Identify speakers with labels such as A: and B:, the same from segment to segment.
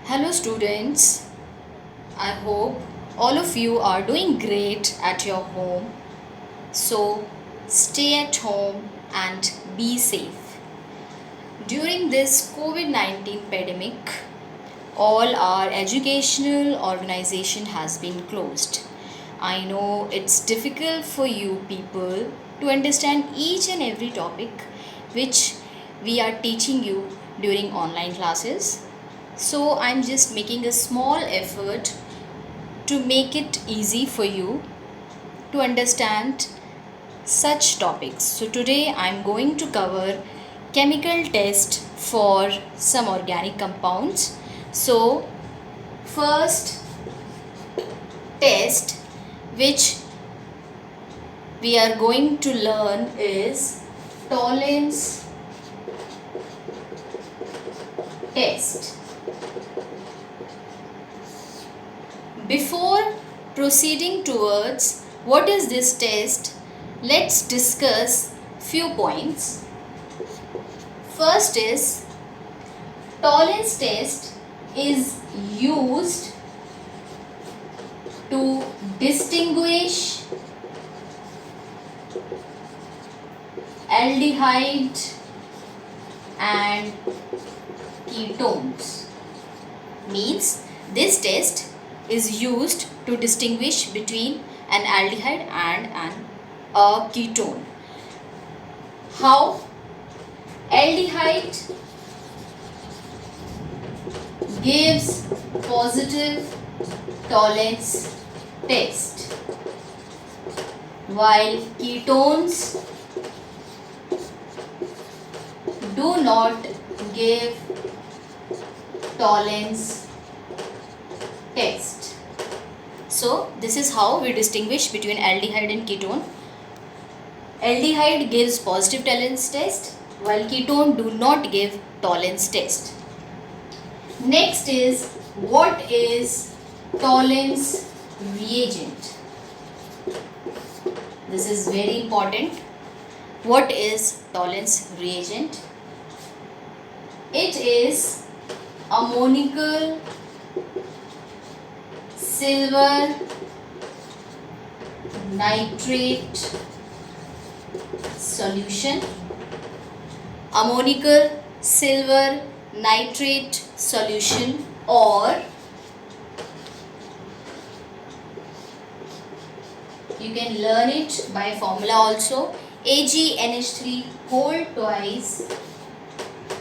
A: Hello, students. I hope all of you are doing great at your home. So, stay at home and be safe. During this COVID 19 pandemic, all our educational organization has been closed. I know it's difficult for you people to understand each and every topic which we are teaching you during online classes. So I'm just making a small effort to make it easy for you to understand such topics. So today I'm going to cover chemical test for some organic compounds. So first test which we are going to learn is tolerance test. Before proceeding towards what is this test, let's discuss few points. First is tolerance test is used to distinguish aldehyde and ketones. Means this test is used to distinguish between an aldehyde and a ketone. How? Aldehyde gives positive tolerance test, while ketones do not give tolerance test. So this is how we distinguish between aldehyde and ketone. Aldehyde gives positive tolerance test while ketone do not give tolerance test. Next is what is tolerance reagent. This is very important. What is tolerance reagent? It is ammonical silver nitrate solution. Ammonical silver nitrate solution, or you can learn it by formula also, AgNH3 whole twice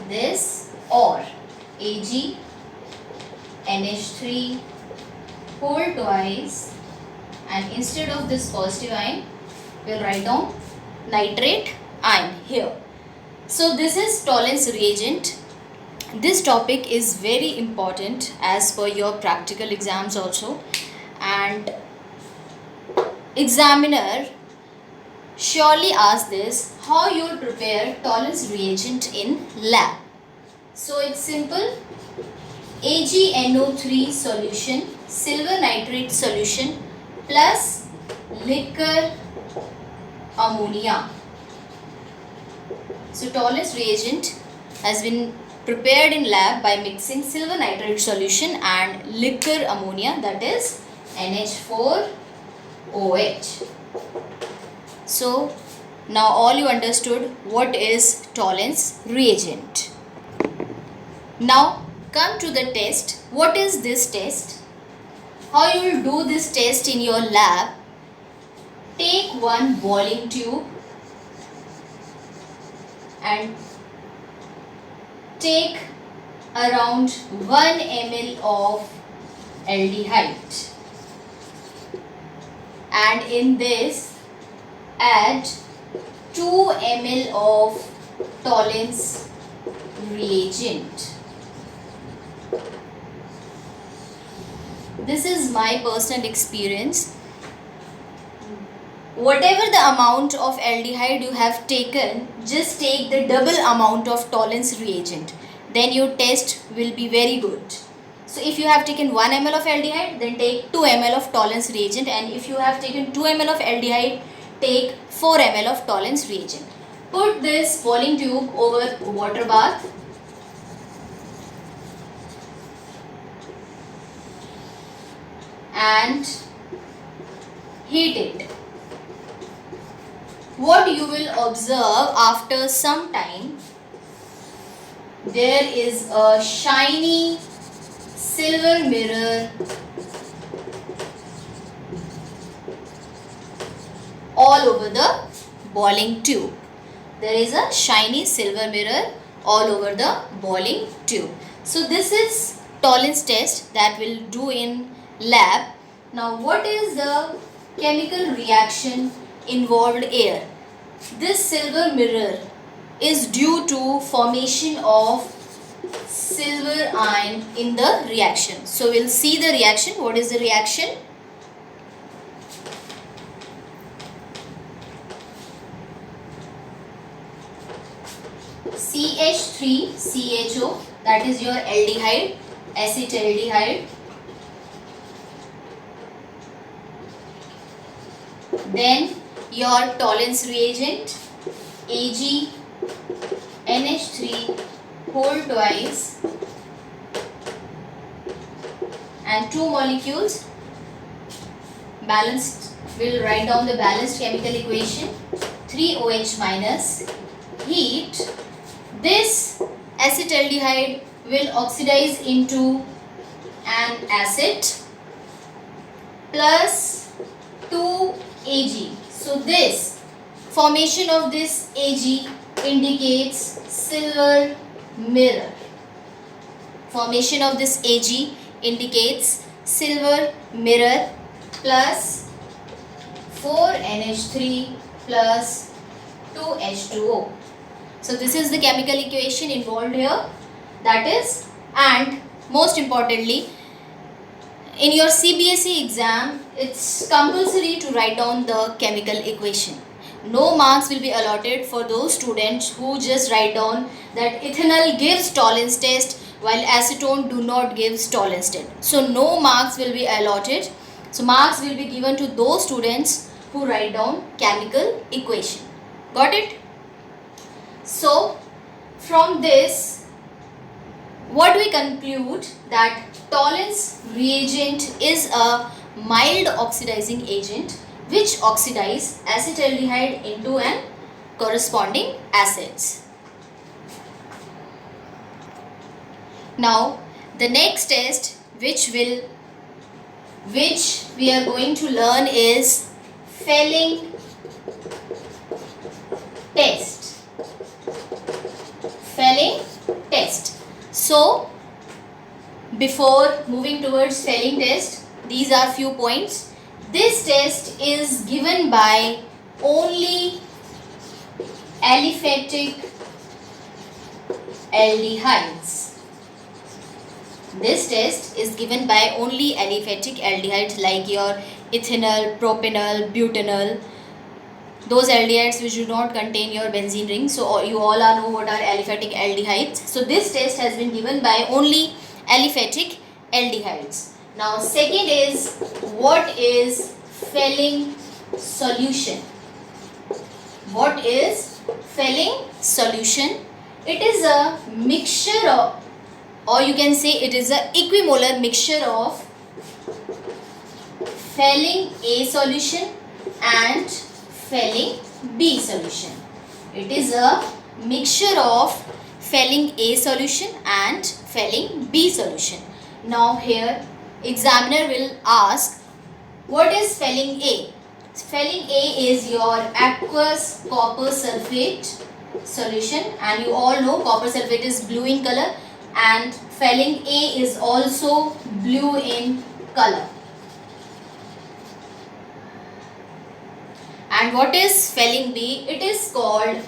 A: this, or AgNH3 whole twice, and instead of this positive ion we'll write down nitrate ion here. So this is tolerance reagent. This topic is very important as per your practical exams also, and examiner surely ask this, how you will prepare tolerance reagent in lab. So it's simple, AgNO3 solution, silver nitrate solution plus liquor ammonia. So tolerance reagent has been prepared in lab by mixing silver nitrate solution and liquor ammonia, that is NH4OH. So now all you understood what is tolerance reagent. Now come to the test. What is this test? How you will do this test in your lab? Take one boiling tube and take around 1 ml of aldehyde, and in this add 2 ml of tolerance reagent. This is my personal experience. Whatever the amount of aldehyde you have taken, just take the double amount of tolerance reagent. Then your test will be very good. So if you have taken 1 ml of aldehyde, then take 2 ml of tolerance reagent, and if you have taken 2 ml of aldehyde, take 4 ml of tolerance reagent. Put this boiling tube over water bath and heat it. What you will observe after some time, there is a shiny silver mirror all over the boiling tube. There is a shiny silver mirror all over the boiling tube. So this is tolerance test that we'll do in lab. Now what is the chemical reaction involved here? This silver mirror is due to formation of silver ion in the reaction. So we'll see the reaction. What is the reaction? CH3CHO, that is your aldehyde, acetaldehyde. Then your tolerance reagent AgNH3 whole twice and 2 molecules balanced. We'll write down the balanced chemical equation. 3OH minus, heat. This acetaldehyde will oxidize into an acid plus 2 Ag. So this formation of this Ag indicates silver mirror. Formation of this Ag indicates silver mirror plus 4NH3 plus 2H2O. So this is the chemical equation involved here. That is, and most importantly, in your CBSE exam, it's compulsory to write down the chemical equation. No marks will be allotted for those students who just write down that ethanol gives tolerance test while acetone do not give tolerance test. So no marks will be allotted. So marks will be given to those students who write down chemical equation. Got it? So from this, what we conclude that tolerance reagent is a mild oxidizing agent which oxidize acetaldehyde into an corresponding acids. Now the next test which we are going to learn is Fehling test. Fehling test. So before moving towards Fehling test, these are few points. This test is given by only aliphatic aldehydes. This test is given by only aliphatic aldehydes like your ethanol, propanol, butanol. Those aldehydes which do not contain your benzene ring. So you all know what are aliphatic aldehydes. So this test has been given by only aliphatic aldehydes. Now second is, what is Fehling solution? What is Fehling solution? It is a mixture of, or you can say it is a equimolar mixture of Fehling A solution and Fehling B solution. It is a mixture of Fehling A solution and Fehling B solution. Now here examiner will ask, what is Fehling A? Fehling A is your aqueous copper sulfate solution, and you all know copper sulfate is blue in color and Fehling A is also blue in color. And what is Fehling B? It is called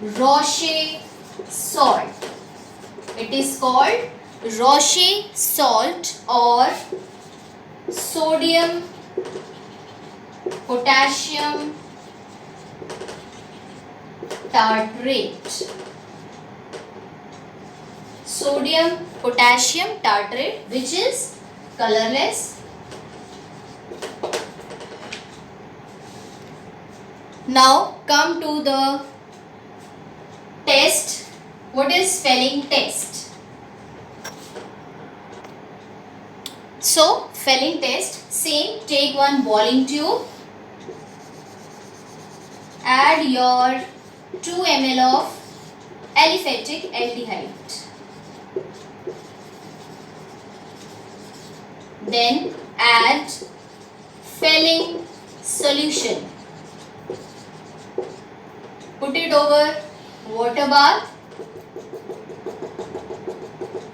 A: Roche salt. It is called Roche salt or sodium potassium tartrate. Sodium potassium tartrate, which is colorless. Now come to the test. What is Fehling test? So Felling test, same, take one boiling tube, add your 2 ml of aliphatic aldehyde. Then add Felling solution. Put it over water bath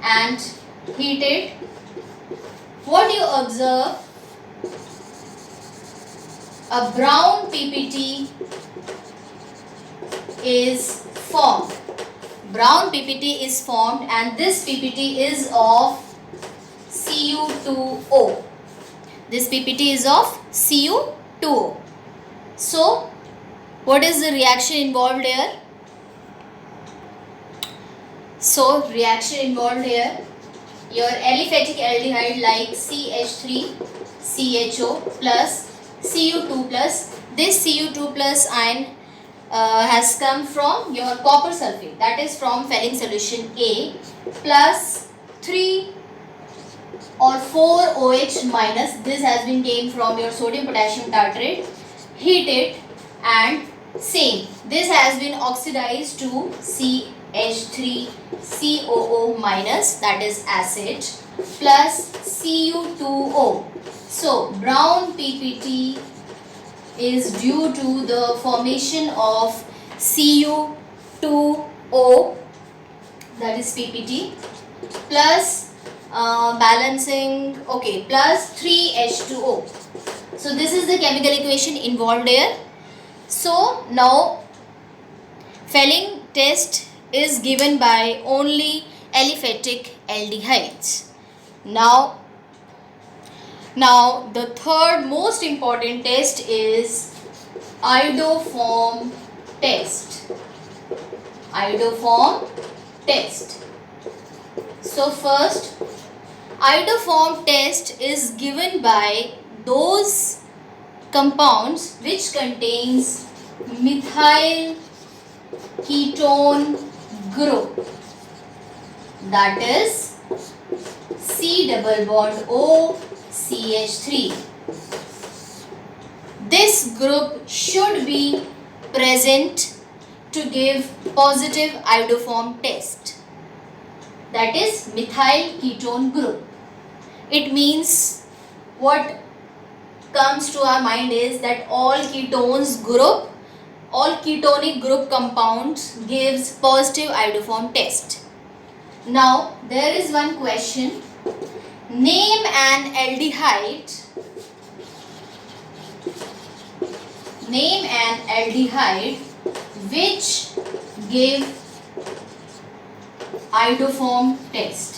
A: and heat it. What you observe, a brown PPT is formed. Brown PPT is formed and this PPT is of Cu2O. This PPT is of Cu2O. So, what is the reaction involved here? So, reaction involved here, your aliphatic aldehyde like CH3CHO plus Cu2 plus, this Cu2 plus ion has come from your copper sulfate, that is from Felling solution A, plus 3 or 4 OH minus, this has been taken from your sodium potassium tartrate, heat it and same, this has been oxidized to CH3COO minus, that is acid, plus Cu2O. So brown PPT is due to the formation of Cu2O, that is PPT, plus balancing, okay, plus 3H2O. So this is the chemical equation involved here. So now Felling test is given by only aliphatic aldehydes. Now the third most important test is iodoform test. Iodoform test. So first, iodoform test is given by those compounds which contains methyl ketone group, that is C double bond O CH3. This group should be present to give positive iodoform test, that is methyl ketone group. It means, what comes to our mind is that all ketones group, all ketonic group compounds gives positive iodoform test. Now there is one question, name an aldehyde, which give iodoform test.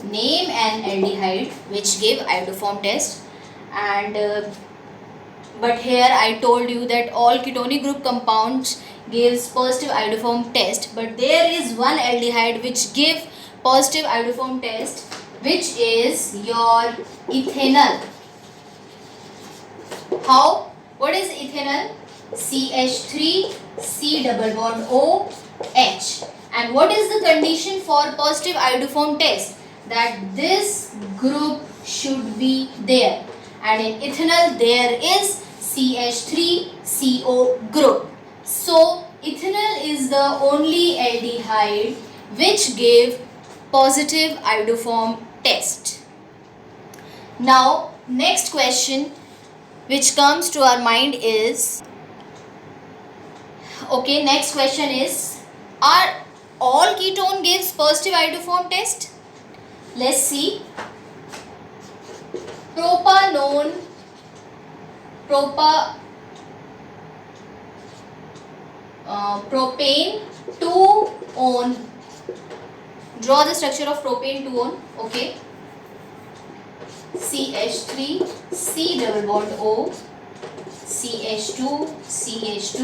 A: Name an aldehyde which give iodoform test. And but here I told you that all ketonic group compounds gives positive iodoform test, but there is one aldehyde which give positive iodoform test, which is your ethanol. How? What is ethanol? CH3 C double bond O H. And what is the condition for positive iodoform test? That this group should be there, and in ethanol there is CH3CO group. So ethanol is the only aldehyde which gave positive iodoform test. Now next question which comes to our mind is, okay, next question is, are all ketone gives positive iodoform test? Let's see. Propane 2-on. Draw the structure of propane 2-on. Okay. CH3 C double bond O, CH2 CH2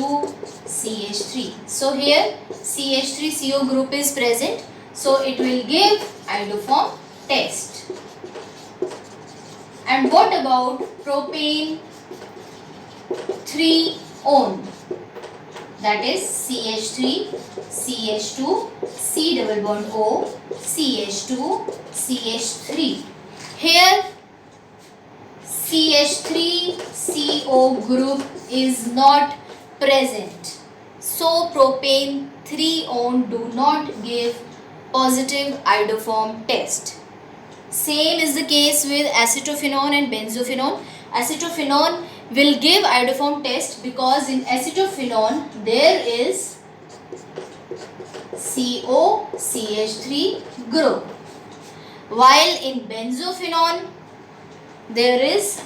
A: CH3. So here CH3CO group is present, so it will give iodoform test. And what about propane 3-on? That is CH3 CH2 C double bond O, CH2 CH3. Here CH3CO group is not present. So propane 3-on do not give positive iodoform test. Same is the case with acetophenone and benzophenone. Acetophenone will give iodoform test because in acetophenone there is COCH3 group, while in benzophenone there is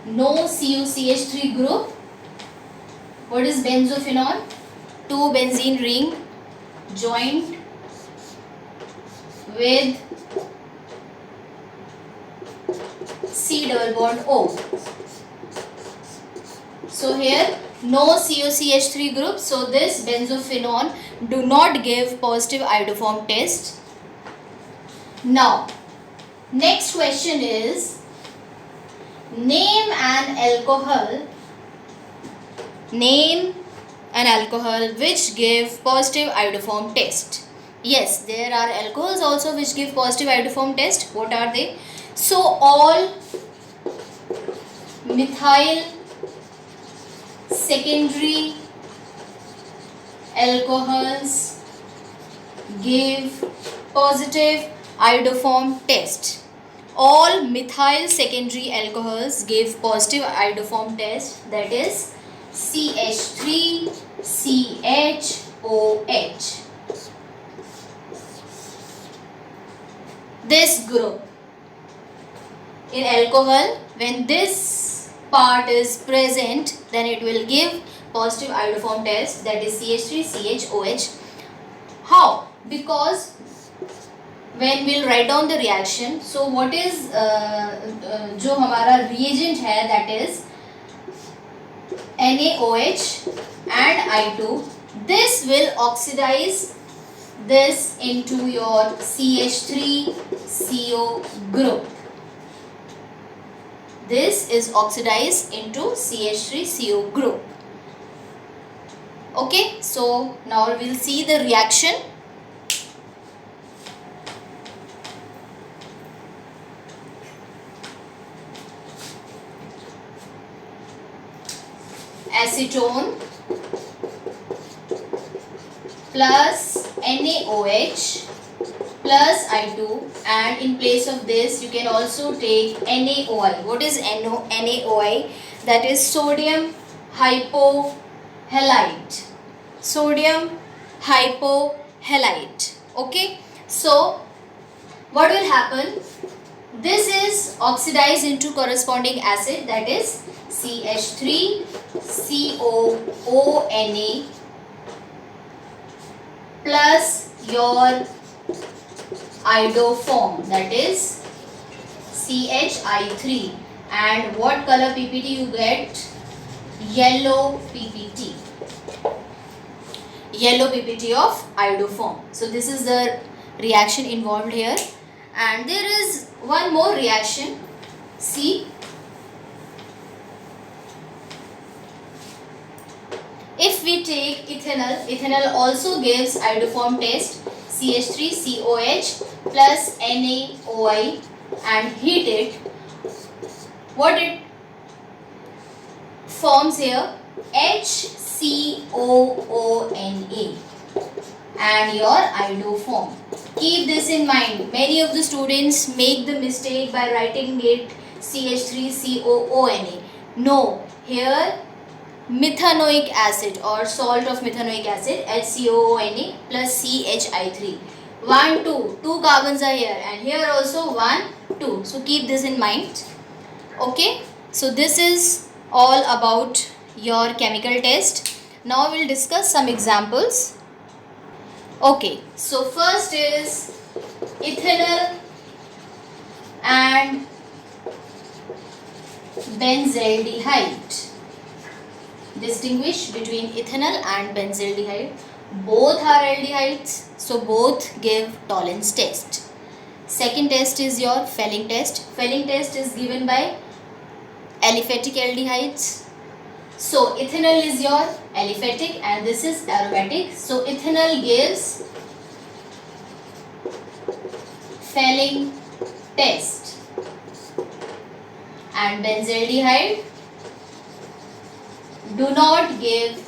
A: no COCH3 group. What is benzophenone? Two benzene ring joined with C double bond O. So here no COCH3 group, so this benzophenone do not give positive iodoform test. Now next question is, name an alcohol which give positive iodoform test. Yes, there are alcohols also which give positive iodoform test. What are they? So all methyl secondary alcohols give positive iodoform test. All methyl secondary alcohols give positive iodoform test, that is CH3CHOH. This group in alcohol, when this part is present, then it will give positive iodoform test, that is CH3CHOH. How? Because when we'll write down the reaction, so what is जो हमारा reagent है, that is NaOH and I2. This will oxidize this into your CH3CO group. This is oxidized into CH3CO group. Okay, so now we'll see the reaction. Acetone plus NaOH plus I2, and in place of this you can also take NaOI. What is NaOI? That is sodium hypohalite. Sodium hypohalite. Okay, so what will happen? This is oxidized into corresponding acid, that is CH3COONA plus your iodoform, that is CHI3, and what color PPT you get? Yellow PPT. Yellow PPT of iodoform. So this is the reaction involved here, and there is one more reaction. See, if we take ethanol also gives iodoform test, CH3COH plus NaOI, and heat it. What it forms here? HCOONA and your iodoform. Keep this in mind. Many of the students make the mistake by writing it CH3COONA. No, here methanoic acid or salt of methanoic acid, HCOONA plus CHI3. 1, 2. 2 carbons are here, and here also 1, 2. So keep this in mind. Okay. So this is all about your chemical test. Now we'll discuss some examples. Okay. So first is ethanol and benzaldehyde. Distinguish between ethanol and benzaldehyde. Both are aldehydes, so both give tolerance test. Second test is your Fehling test. Fehling test is given by aliphatic aldehydes. So ethanol is your aliphatic and this is aromatic. So ethanol gives Fehling test. and benzaldehyde do not give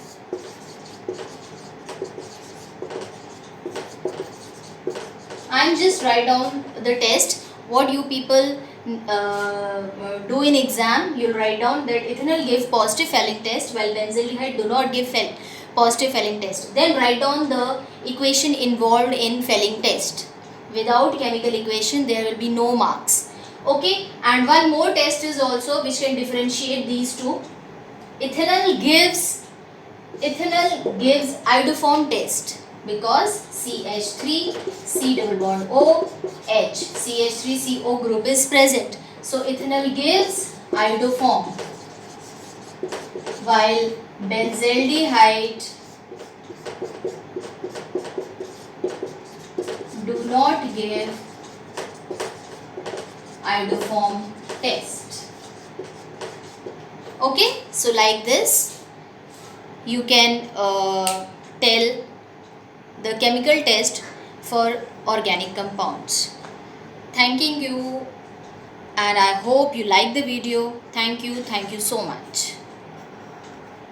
A: I'm just write down the test. What you people do in exam, you'll write down that ethanol give positive Fehling test while benzaldehyde do not give positive Fehling test. Then write down the equation involved in Fehling test. Without chemical equation, there will be no marks. Okay, and one more test is also which can differentiate these two. Ethanol gives iodoform test because CH3 C double bond O H CH3CO group is present. So ethanol gives iodoform while benzaldehyde do not give iodoform test. Okay, so like this you can tell the chemical test for organic compounds. Thanking you, and I hope you like the video. Thank you so much.